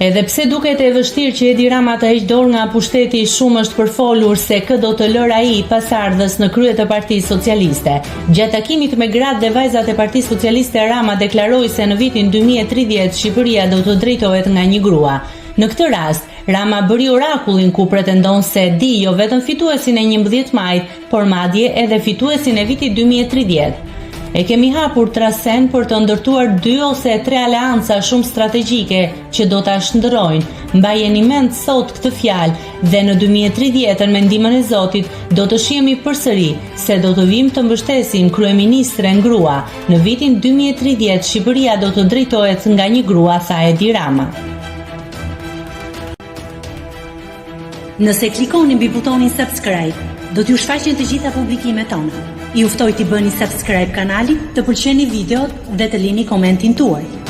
Edhe pse duket e vështirë që Edi Rama të heqë dorë nga pushteti, shumë është përfolur se kë do të lërë ai pasardhës në krye të Partisë Socialiste. Gjatë takimit me gratë dhe vajzat e Partisë Socialiste, Rama deklaroi se në vitin 2030 Shqipëria do të drejtohet nga një grua. Në këtë rast, Rama bëri orakullin ku pretendon se di jo vetëm fituesin e 11 majit, por madje edhe fituesin e vitit 2030. E kemi hapur trasen për të ndërtuar 2 ose 3 aleanca shumë strategjike që do ta shndërrojnë. Mbajeni mend sot këtë fjalë dhe në 2030 me ndihmën e Zotit do të shihemi përsëri se do të vim të mbështesim kryeministren grua. Në vitin 2030 Shqipëria do të drejtohet nga një grua, tha Edi Rama. Nëse klikoni mbi butonin subscribe, do t'ju shfaqen të gjitha publikimet tona. Ju ftoj t'i bëni subscribe kanalit, të pëlqeni videot dhe të lini komentin tuaj.